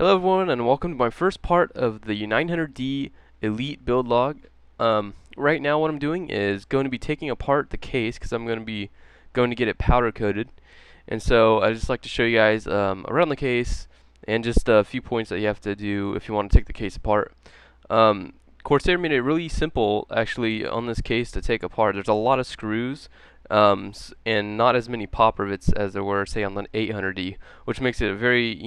Hello everyone and welcome to my first part of the 900D Elite build log. Right now what I'm doing is going to be taking apart the case because I'm going to get it powder coated. And so I just like to show you guys around the case and just a few points that you have to do if you want to take the case apart. Corsair made it really simple actually on this case to take apart. There's a lot of screws and not as many pop rivets as there were say on the 800D, which makes it a very,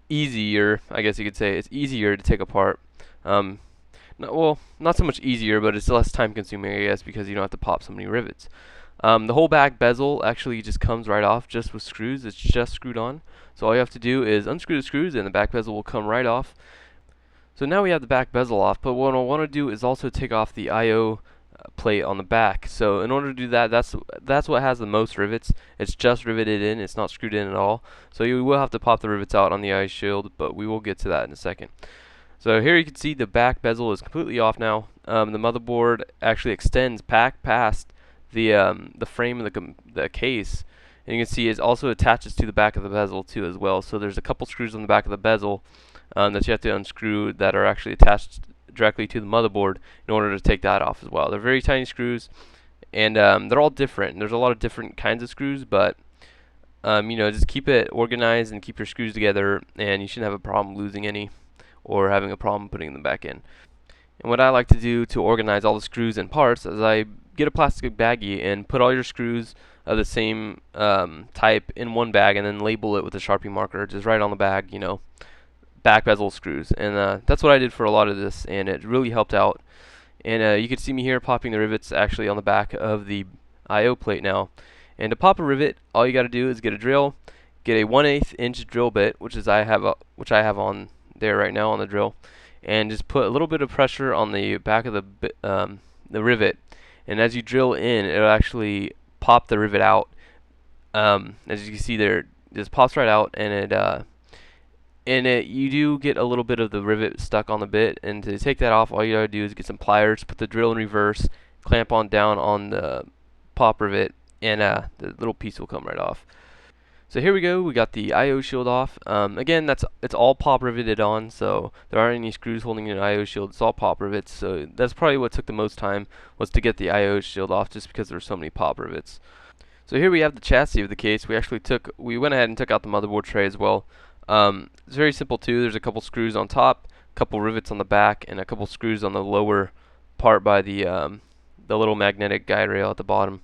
easier, I guess you could say. It's easier to take apart. Not so much easier, but it's less time consuming, I guess, because you don't have to pop so many rivets. The whole back bezel actually just comes right off just with screws. It's just screwed on. So all you have to do is unscrew the screws and the back bezel will come right off. So now we have the back bezel off, but what I want to do is also take off the I/O plate on the back. So in order to do that, that's what has the most rivets. It's just riveted in, it's not screwed in at all. So you will have to pop the rivets out on the I/O shield, but we will get to that in a second. So here you can see the back bezel is completely off now. The motherboard actually extends back past the frame of the case, and you can see it also attaches to the back of the bezel too as well. So there's a couple screws on the back of the bezel that you have to unscrew that are actually attached directly to the motherboard in order to take that off as well. They're very tiny screws, and they're all different. There's a lot of different kinds of screws, but just keep it organized and keep your screws together, and you shouldn't have a problem losing any or having a problem putting them back in. And what I like to do to organize all the screws and parts is I get a plastic baggie and put all your screws of the same type in one bag and then label it with a Sharpie marker, just right on the bag, back bezel screws. And that's what I did for a lot of this, and it really helped out. And you can see me here popping the rivets actually on the back of the I/O plate now. And to pop a rivet, all you got to do is get a drill, get a 1/8 inch drill bit, which I have on there right now on the drill, and just put a little bit of pressure on the back of the rivet. And as you drill in, it'll actually pop the rivet out. As you can see there, it just pops right out, and you do get a little bit of the rivet stuck on the bit. And to take that off, all you gotta do is get some pliers, put the drill in reverse, clamp on down on the pop rivet, and the little piece will come right off. So here we go, we got the I/O shield off. Again, it's all pop riveted on, so there aren't any screws holding an I/O shield. It's all pop rivets, so that's probably what took the most time, was to get the I/O shield off, just because there were so many pop rivets. So here we have the chassis of the case. We went ahead and took out the motherboard tray as well. It's very simple too. There's a couple screws on top, a couple rivets on the back, and a couple screws on the lower part by the little magnetic guide rail at the bottom.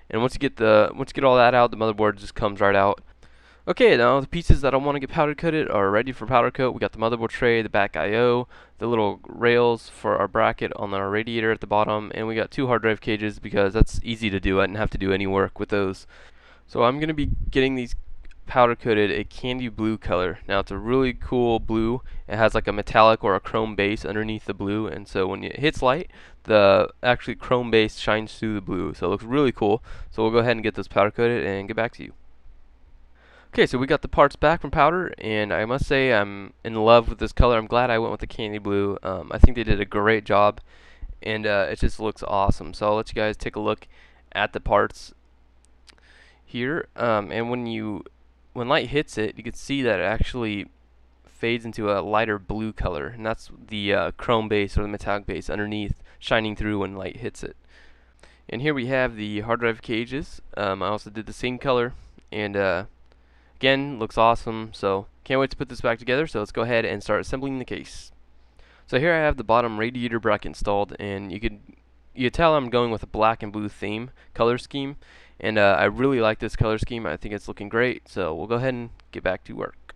And once you get all that out, the motherboard just comes right out. Okay, now the pieces that I want to get powder coated are ready for powder coat. We got the motherboard tray, the back I/O, the little rails for our bracket on our radiator at the bottom, and we got 2 hard drive cages because that's easy to do. I didn't have to do any work with those. So I'm going to be getting these powder coated a candy blue color. Now it's a really cool blue. It has like a metallic or a chrome base underneath the blue, and so when it hits light, the actually chrome base shines through the blue. So it looks really cool. So we'll go ahead and get those powder coated and get back to you. Okay, so we got the parts back from powder, and I must say I'm in love with this color. I'm glad I went with the candy blue. I think they did a great job, and it just looks awesome. So I'll let you guys take a look at the parts here. And when light hits it, you can see that it actually fades into a lighter blue color, and that's the chrome base or the metallic base underneath shining through when light hits it. And here we have the hard drive cages. I also did the same color, and again, looks awesome, so can't wait to put this back together. So let's go ahead and start assembling the case. So here I have the bottom radiator bracket installed, and you can tell I'm going with a black and blue theme color scheme, and I really like this color scheme. I think it's looking great, so we'll go ahead and get back to work.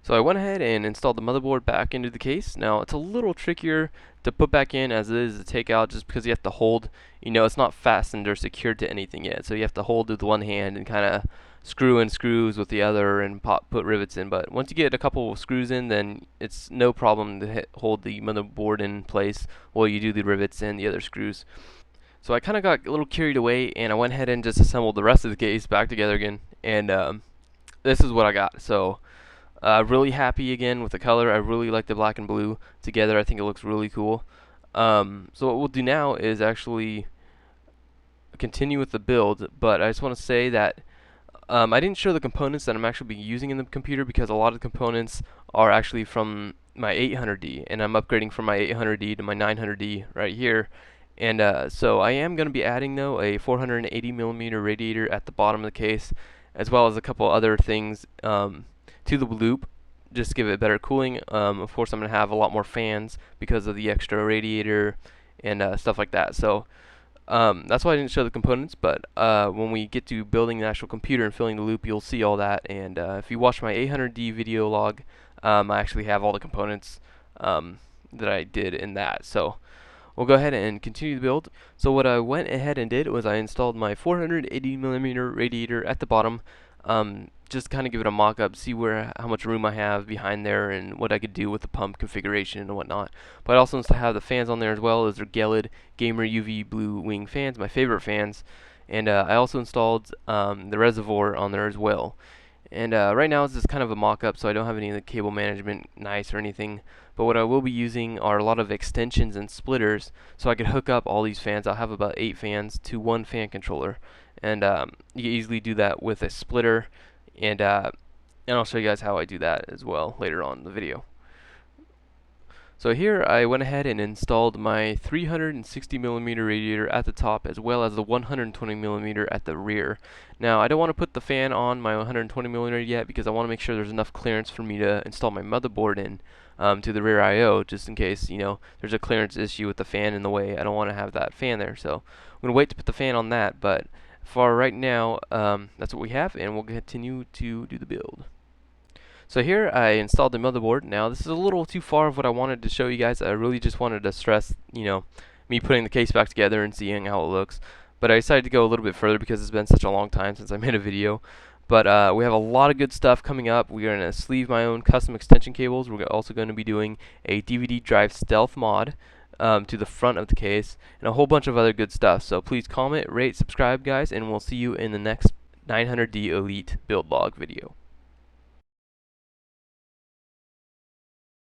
So I went ahead and installed the motherboard back into the case. Now it's a little trickier to put back in as it is to take out, just because you have to hold, it's not fastened or secured to anything yet. So you have to hold with one hand and kind of screw in screws with the other and put rivets in. But once you get a couple of screws in, then it's no problem to hold the motherboard in place while you do the rivets and the other screws. So I kind of got a little carried away, and I went ahead and just assembled the rest of the case back together again. And this is what I got. So really happy again with the color. I really like the black and blue together. I think it looks really cool. So what we'll do now is actually continue with the build, but I just want to say that I didn't show the components that I'm actually using in the computer because a lot of the components are actually from my 800D, and I'm upgrading from my 800D to my 900D right here. And so I am going to be adding, though, a 480mm radiator at the bottom of the case, as well as a couple other things to the loop, just to give it better cooling. Of course, I'm going to have a lot more fans because of the extra radiator and stuff like that. So that's why I didn't show the components, but when we get to building the actual computer and filling the loop, you'll see all that. And if you watch my 800D video log, I actually have all the components that I did in that. So we'll go ahead and continue the build. So what I went ahead and did was I installed my 480mm radiator at the bottom, just kind of give it a mock-up, see how much room I have behind there and what I could do with the pump configuration and whatnot. But I also have the fans on there as well. As they're Gelid Gamer UV Blue Wing fans, my favorite fans. And I also installed the reservoir on there as well. And right now it's just kind of a mock-up, so I don't have any of the cable management nice or anything. But what I will be using are a lot of extensions and splitters, so I could hook up all these fans. I'll have about 8 fans to one fan controller. And you can easily do that with a splitter. And I'll show you guys how I do that as well later on in the video. So here I went ahead and installed my 360mm radiator at the top, as well as the 120mm at the rear. Now I don't want to put the fan on my 120mm yet because I want to make sure there's enough clearance for me to install my motherboard in to the rear I/O, just in case there's a clearance issue with the fan in the way. I don't want to have that fan there, so I'm going to wait to put the fan on that. But for right now, that's what we have, and we'll continue to do the build. So here I installed the motherboard. Now this is a little too far of what I wanted to show you guys. I really just wanted to stress, me putting the case back together and seeing how it looks. But I decided to go a little bit further because it's been such a long time since I made a video. But we have a lot of good stuff coming up. We're going to sleeve my own custom extension cables. We're also going to be doing a DVD drive stealth mod to the front of the case, and a whole bunch of other good stuff. So please comment, rate, subscribe, guys, and we'll see you in the next 900D Elite build log video.